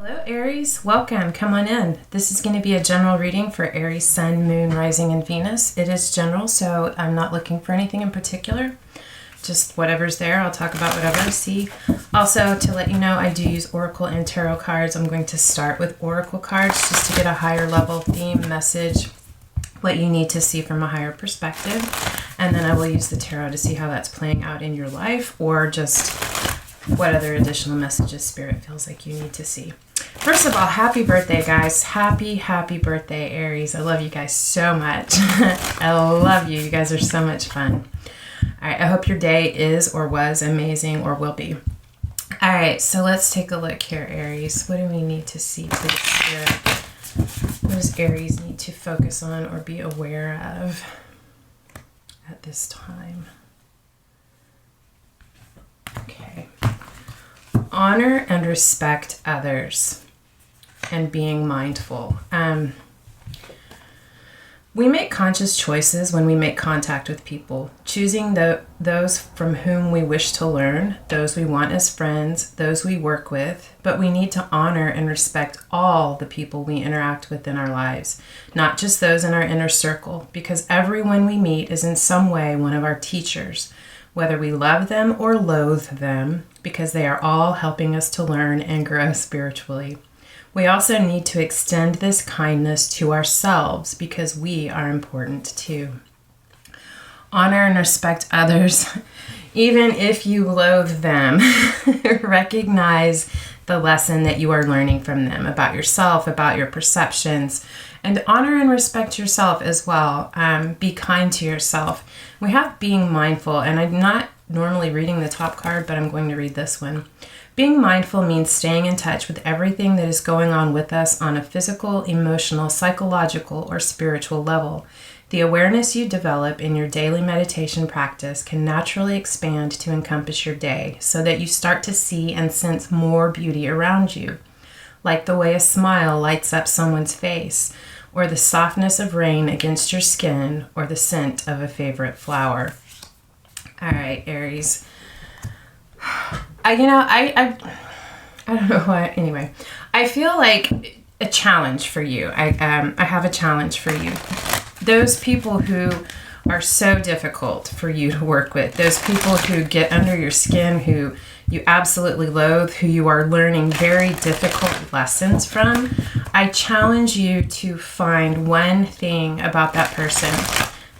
Hello Aries, welcome, come on in. This is going to be a general reading for Aries, Sun, Moon, Rising, and Venus. It is general, so I'm not looking for anything in particular. Just whatever's there, I'll talk about whatever I see. Also, to let you know, I do use Oracle and Tarot cards. I'm going to start with Oracle cards just to get a higher level theme, message, what you need to see from a higher perspective. And then I will use the Tarot to see how that's playing out in your life or just what other additional messages Spirit feels like you need to see. First of all, happy birthday, guys. Happy birthday, Aries. I love you guys so much. I love you. You guys are so much fun. All right, I hope your day is or was amazing or will be. All right, so let's take a look here, Aries. What do we need to see, please, Spirit? What does Aries need to focus on or be aware of at this time? Okay. Honor and respect others and being mindful. We make conscious choices when we make contact with people, choosing those from whom we wish to learn, those we want as friends, those we work with, but we need to honor and respect all the people we interact with in our lives, not just those in our inner circle, because everyone we meet is in some way one of our teachers, whether we love them or loathe them, because they are all helping us to learn and grow spiritually. We also need to extend this kindness to ourselves because we are important too. Honor and respect others, even if you loathe them. Recognize the lesson that you are learning from them about yourself, about your perceptions, and honor and respect yourself as well. Be kind to yourself. We have being mindful, and I'm not normally reading the top card, but I'm going to read this one. Being mindful means staying in touch with everything that is going on with us on a physical, emotional, psychological, or spiritual level. The awareness you develop in your daily meditation practice can naturally expand to encompass your day so that you start to see and sense more beauty around you, like the way a smile lights up someone's face, or the softness of rain against your skin, or the scent of a favorite flower. All right, Aries. I don't know why. Anyway, I feel like a challenge for you. I have a challenge for you. Those people who are so difficult for you to work with, those people who get under your skin, who you absolutely loathe, who you are learning very difficult lessons from, I challenge you to find one thing about that person,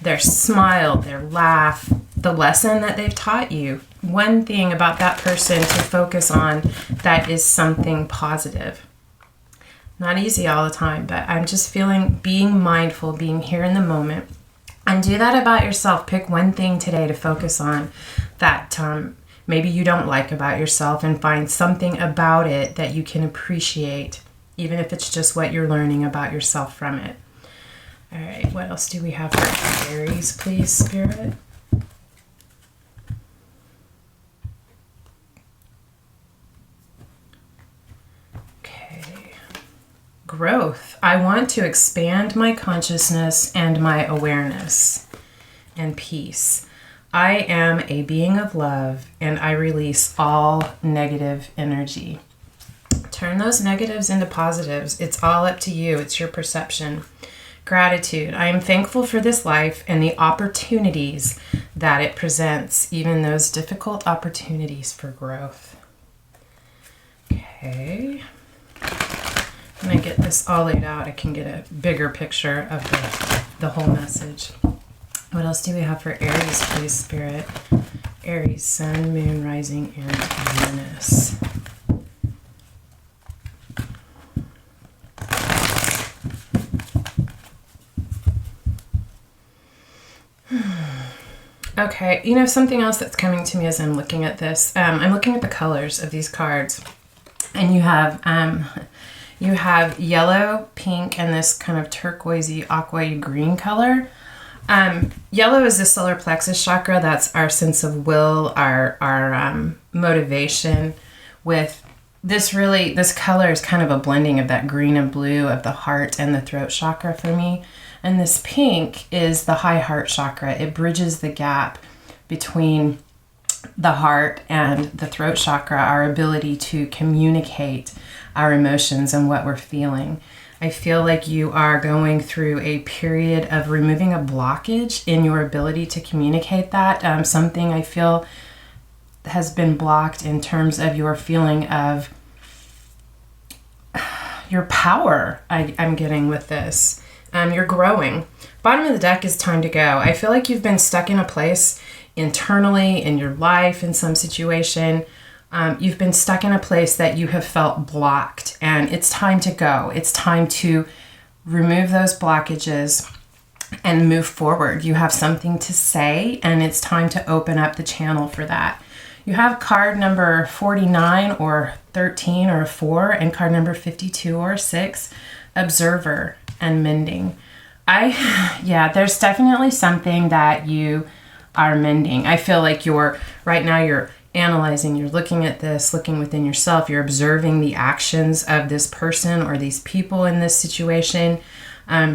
their smile, their laugh, the lesson that they've taught you. One thing about that person to focus on that is something positive. Not easy all the time, but I'm just feeling being mindful, being here in the moment. And do that about yourself. Pick one thing today to focus on that maybe you don't like about yourself, and find something about it that you can appreciate, even if it's just what you're learning about yourself from it. All right, what else do we have for Aries, please, Spirit? Growth. I want to expand my consciousness and my awareness and peace. I am a being of love, and I release all negative energy. Turn those negatives into positives. It's all up to you. It's your perception. Gratitude. I am thankful for this life and the opportunities that it presents, even those difficult opportunities for growth. Okay. When I get this all laid out, I can get a bigger picture of the whole message. What else do we have for Aries, please, Spirit? Aries, Sun, Moon, Rising, and Venus. Okay, something else that's coming to me as I'm looking at this. I'm looking at the colors of these cards, and you have yellow, pink, and this kind of turquoisey, aqua green color. Yellow is the solar plexus chakra. That's our sense of will, our motivation. With this color is kind of a blending of that green and blue of the heart and the throat chakra for me. And this pink is the high heart chakra. It bridges the gap between the heart and the throat chakra, our ability to communicate our emotions and what we're feeling. I feel like you are going through a period of removing a blockage in your ability to communicate that. Something I feel has been blocked in terms of your feeling of your power. I'm getting with this. You're growing. Bottom of the deck is time to go. I feel like you've been stuck in a place internally in your life, in some situation. You've been stuck in a place that you have felt blocked, and it's time to go. It's time to remove those blockages and move forward. You have something to say, and it's time to open up the channel for that. You have card number 49 or 13 or a 4, and card number 52 or 6, observer and mending. There's definitely something that you are mending. I feel like you're analyzing, you're looking at this, looking within yourself, you're observing the actions of this person or these people in this situation,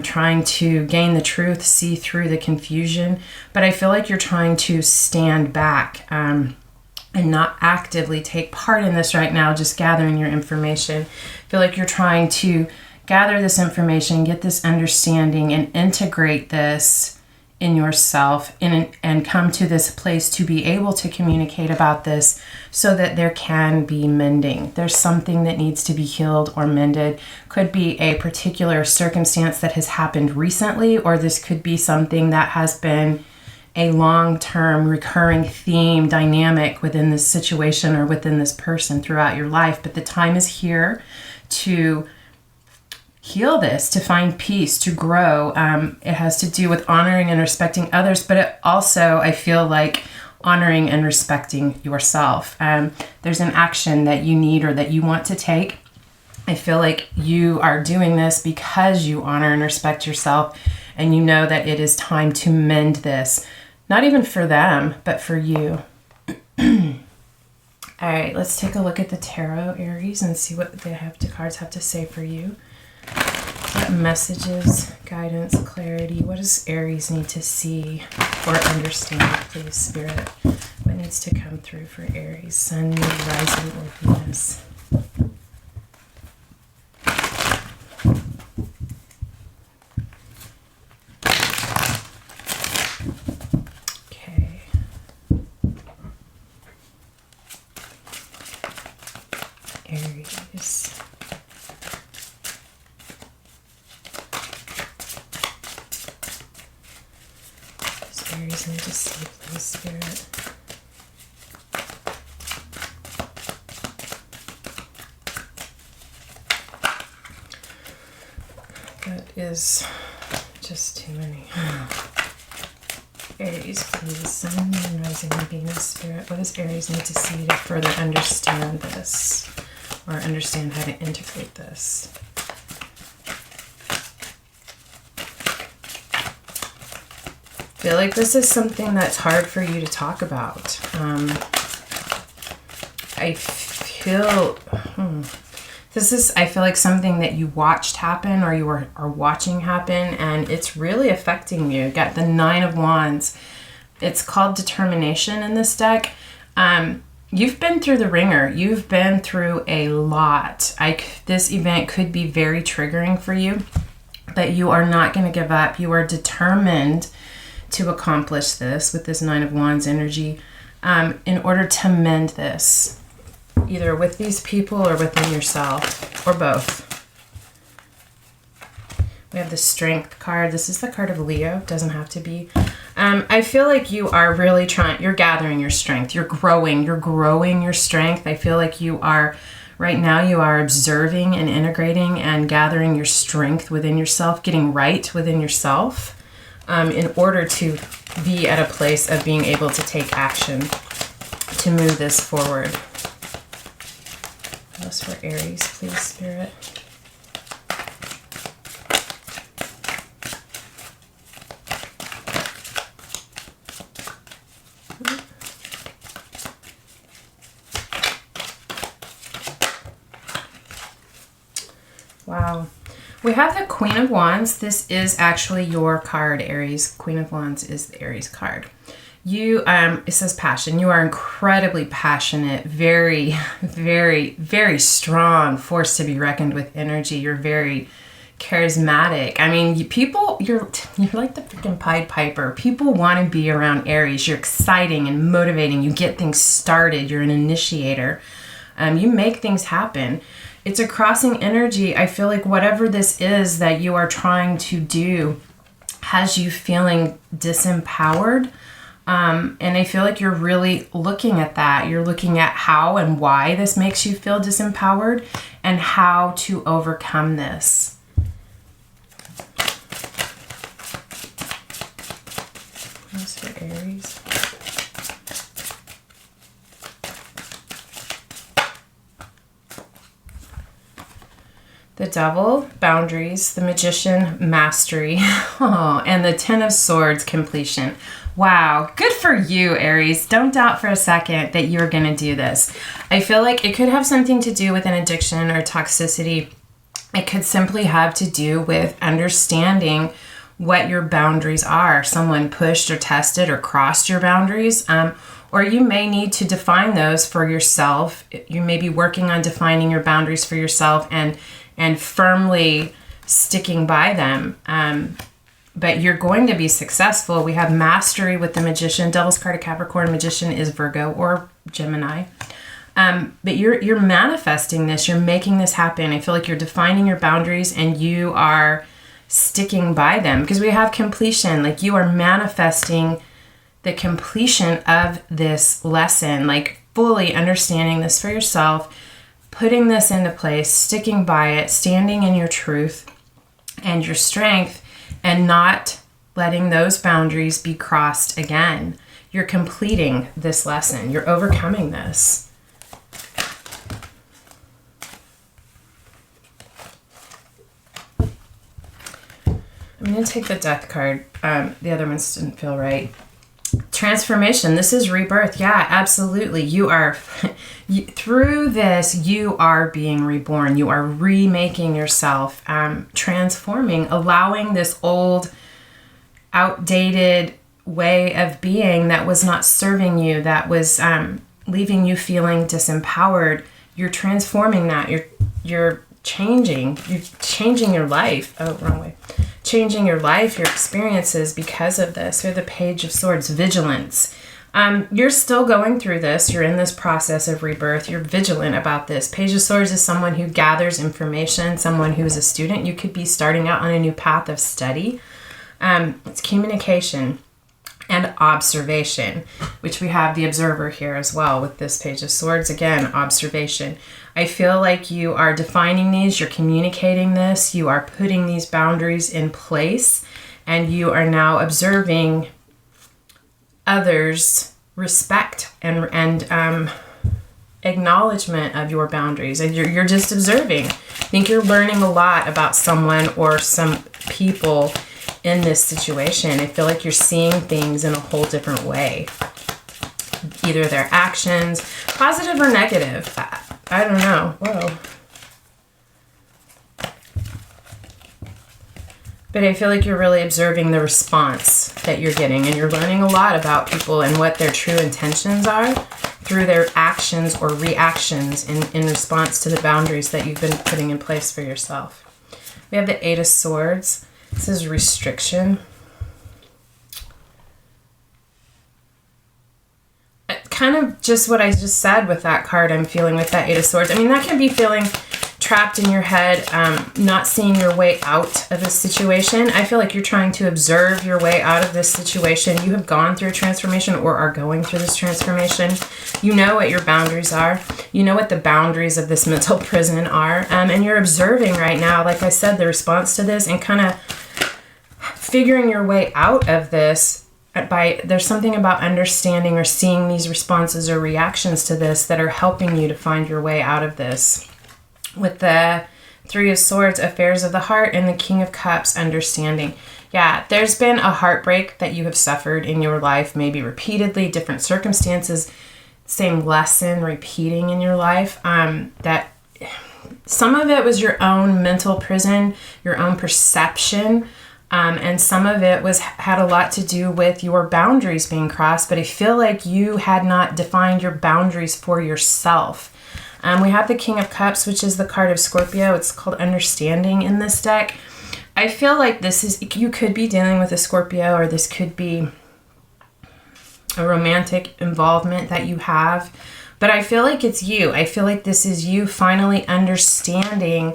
trying to gain the truth, see through the confusion. But I feel like you're trying to stand back and not actively take part in this right now, just gathering your information. I feel like you're trying to gather this information, get this understanding, and integrate this in yourself and come to this place to be able to communicate about this so that there can be mending. There's something that needs to be healed or mended. Could be a particular circumstance that has happened recently, or this could be something that has been a long-term recurring theme dynamic within this situation or within this person throughout your life. But the time is here to heal this, to find peace, to grow. It has to do with honoring and respecting others, but it also, I feel like, honoring and respecting yourself. There's an action that you need or that you want to take. I feel like you are doing this because you honor and respect yourself, and you know that it is time to mend this. Not even for them, but for you. All right, let's take a look at the tarot, Aries, and see what the cards have to say for you. What messages, guidance, clarity, what does Aries need to see or understand, please, Spirit? What needs to come through for Aries, Sun, Moon, Rising, or Venus? Okay. Aries. Aries need to see, please, Spirit. That is just too many. Aries, please. Sun, Moon, Rising, and Venus, Spirit. What does Aries need to see to further understand this, or understand how to integrate this? I feel like this is something that's hard for you to talk about. I feel like something that you watched happen, or you are watching happen, and it's really affecting you. You got the 9 of Wands. It's called determination in this deck. You've been through the ringer. You've been through a lot. This event could be very triggering for you, but you are not going to give up. You are determined to accomplish this with this 9 of Wands energy in order to mend this, either with these people or within yourself, or both. We have the Strength card. This is the card of Leo. Doesn't have to be. I feel like you are really you're gathering your strength. You're growing your strength. I feel like right now you are observing and integrating and gathering your strength within yourself, getting right within yourself, in order to be at a place of being able to take action to move this forward. What else for Aries, please, Spirit? Wow. We have the Queen of Wands. This is actually your card, Aries. Queen of Wands is the Aries card. It says passion. You are incredibly passionate, very, very, very strong force to be reckoned with energy. You're very charismatic. I mean, you're like the freaking Pied Piper. People want to be around Aries. You're exciting and motivating. You get things started. You're an initiator. You make things happen. It's a crossing energy. I feel like whatever this is that you are trying to do has you feeling disempowered. And I feel like you're really looking at that. You're looking at how and why this makes you feel disempowered and how to overcome this. What's for Aries? The Devil, boundaries. The Magician, mastery. Oh, and the Ten of Swords, completion. Wow, good for you, Aries. Don't doubt for a second that you're going to do this. I feel like it could have something to do with an addiction or toxicity. It could simply have to do with understanding what your boundaries are. Someone pushed or tested or crossed your boundaries, or you may need to define those for yourself. You may be working on defining your boundaries for yourself and firmly sticking by them. But you're going to be successful. We have mastery with the Magician. Devil's card of Capricorn. Magician is Virgo or Gemini. But you're manifesting this. You're making this happen. I feel like you're defining your boundaries and you are sticking by them, because we have completion. Like, you are manifesting the completion of this lesson, like fully understanding this for yourself, putting this into place, sticking by it, standing in your truth and your strength, and not letting those boundaries be crossed again. You're completing this lesson. You're overcoming this. I'm going to take the Death card. The other ones didn't feel right. Transformation. This is rebirth. Yeah, absolutely. You are, through this, you are being reborn. You are remaking yourself, transforming, allowing this old, outdated way of being that was not serving you, that was leaving you feeling disempowered. You're transforming that. You're changing your life. Oh, wrong way. Changing your life, your experiences because of this. Or the Page of Swords, vigilance. You're still going through this. You're in this process of rebirth. You're vigilant about this. Page of Swords is someone who gathers information, someone who is a student. You could be starting out on a new path of study. It's communication and observation, which we have the Observer here as well with this Page of Swords. Again, observation. I feel like you are defining these, you're communicating this, you are putting these boundaries in place, and you are now observing others' respect and acknowledgement of your boundaries. And you're just observing. I think you're learning a lot about someone or some people in this situation. I feel like you're seeing things in a whole different way. Either their actions, positive or negative. I don't know. Whoa. But I feel like you're really observing the response that you're getting, and you're learning a lot about people and what their true intentions are through their actions or reactions in response to the boundaries that you've been putting in place for yourself. We have the Eight of Swords. This is restriction. Kind of just what I just said with that card I'm feeling with that Eight of Swords. I mean, that can be feeling trapped in your head, not seeing your way out of a situation. I feel like you're trying to observe your way out of this situation. You have gone through a transformation or are going through this transformation. You know what your boundaries are. You know what the boundaries of this mental prison are. And you're observing right now, like I said, the response to this and kind of figuring your way out of this. There's something about understanding or seeing these responses or reactions to this that are helping you to find your way out of this. With the Three of Swords, affairs of the heart, and the King of Cups, understanding. Yeah, there's been a heartbreak that you have suffered in your life, maybe repeatedly, different circumstances, same lesson repeating in your life. That some of it was your own mental prison, your own perception And some of it had a lot to do with your boundaries being crossed, but I feel like you had not defined your boundaries for yourself. We have the King of Cups, which is the card of Scorpio. It's called Understanding in this deck. I feel like you could be dealing with a Scorpio, or this could be a romantic involvement that you have, but I feel like it's you. I feel like this is you finally understanding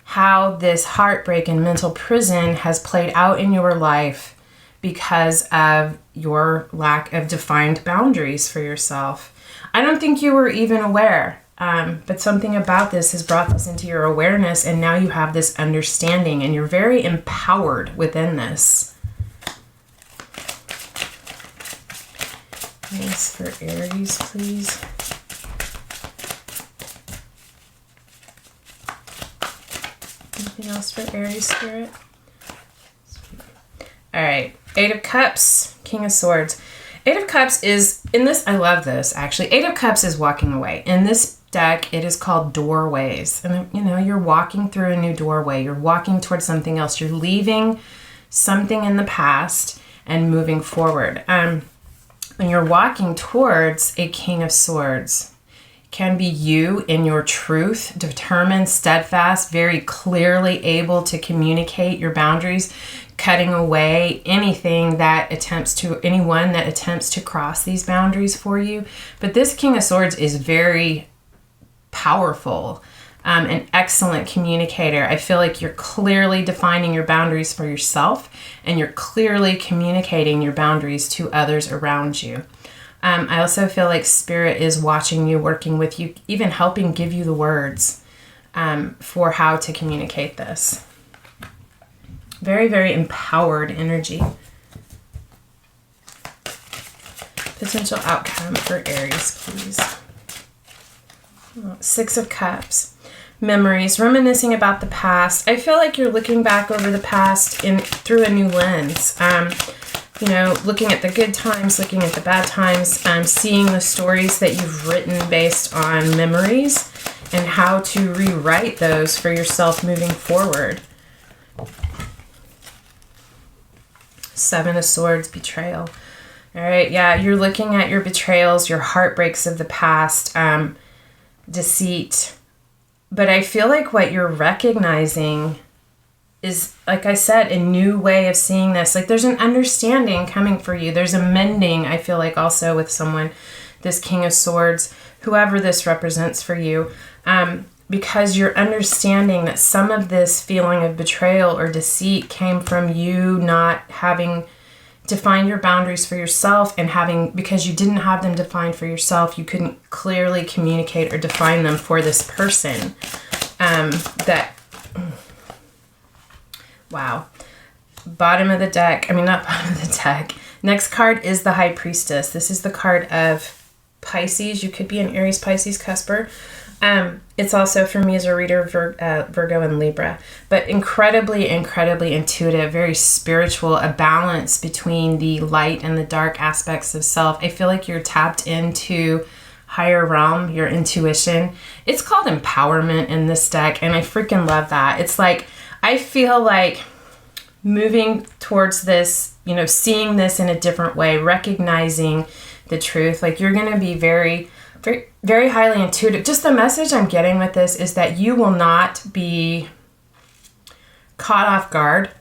how this heartbreak and mental prison has played out in your life because of your lack of defined boundaries for yourself. I don't think you were even aware, but something about this has brought this into your awareness, and now you have this understanding, and you're very empowered within this. Nice for Aries, please. Anything else for Aries spirit? All right, Eight of Cups, King of Swords. Eight of Cups is, in this, I love this actually. Eight of Cups is walking away. In this deck, it is called doorways. And you're walking through a new doorway. You're walking towards something else. You're leaving something in the past and moving forward. When you're walking towards a King of Swords, can be you in your truth, determined, steadfast, very clearly able to communicate your boundaries, cutting away anyone that attempts to cross these boundaries for you. But this King of Swords is very powerful, an excellent communicator. I feel like you're clearly defining your boundaries for yourself, and you're clearly communicating your boundaries to others around you. I also feel like Spirit is watching you, working with you, even helping give you the words for how to communicate this. Very, very empowered energy. Potential outcome for Aries, please. Six of Cups. Memories, reminiscing about the past. I feel like you're looking back over the past through a new lens. Looking at the good times, looking at the bad times, seeing the stories that you've written based on memories and how to rewrite those for yourself moving forward. Seven of Swords, betrayal. All right, yeah, you're looking at your betrayals, your heartbreaks of the past, deceit. But I feel like what you're recognizing is, like I said, a new way of seeing this. Like there's an understanding coming for you. There's a mending, I feel like, also with someone, this King of Swords, whoever this represents for you, because you're understanding that some of this feeling of betrayal or deceit came from you not having defined your boundaries for yourself, and because you didn't have them defined for yourself, you couldn't clearly communicate or define them for this person. Wow. Bottom of the deck. Not bottom of the deck. Next card is the High Priestess. This is the card of Pisces. You could be an Aries, Pisces, Cusper. It's also, for me as a reader, Virgo and Libra. But incredibly, incredibly intuitive, very spiritual, a balance between the light and the dark aspects of self. I feel like you're tapped into higher realm, your intuition. It's called empowerment in this deck, and I freaking love that. It's like, I feel like moving towards this, seeing this in a different way, recognizing the truth. Like you're going to be very, very, very highly intuitive. Just the message I'm getting with this is that you will not be caught off guard,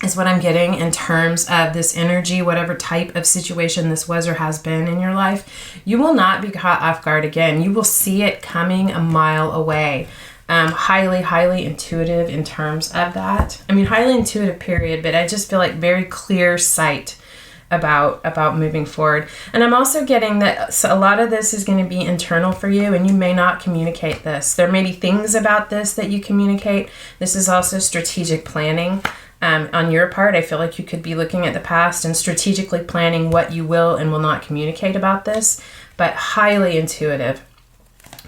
is what I'm getting in terms of this energy, whatever type of situation this was or has been in your life. You will not be caught off guard again. You will see it coming a mile away. Highly, highly intuitive in terms of that. Highly intuitive, period, but I just feel like very clear sight about moving forward. And I'm also getting that a lot of this is going to be internal for you, and you may not communicate this. There may be things about this that you communicate. This is also strategic planning on your part. I feel like you could be looking at the past and strategically planning what you will and will not communicate about this, but highly intuitive.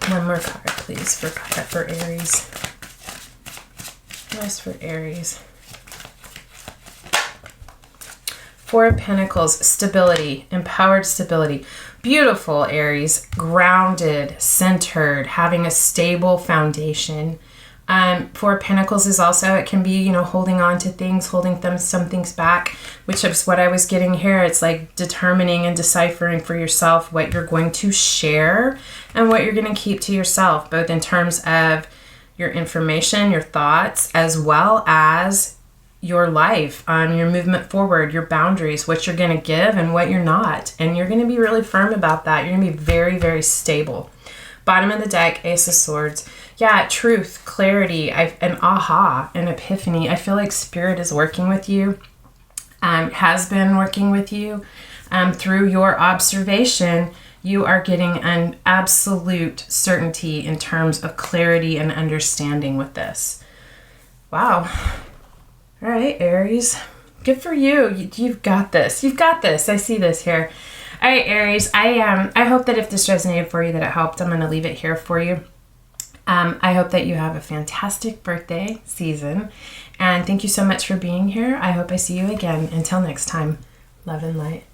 One more card, please, for Aries. What else for Aries? Four of Pentacles, stability, empowered stability. Beautiful, Aries. Grounded, centered, having a stable foundation. Four of Pentacles is also, it can be, holding on to things, holding some things back, which is what I was getting here. It's like determining and deciphering for yourself what you're going to share and what you're going to keep to yourself, both in terms of your information, your thoughts, as well as your life, your movement forward, your boundaries, what you're going to give and what you're not. And you're going to be really firm about that. You're going to be very, very stable. Bottom of the deck, Ace of Swords. Yeah, truth, clarity, an aha, an epiphany. I feel like Spirit is working with you, has been working with you. Through your observation, you are getting an absolute certainty in terms of clarity and understanding with this. Wow. All right, Aries. Good for you. You've got this. You've got this. I see this here. All right, Aries. I hope that if this resonated for you, that it helped. I'm going to leave it here for you. I hope that you have a fantastic birthday season. And thank you so much for being here. I hope I see you again. Until next time, love and light.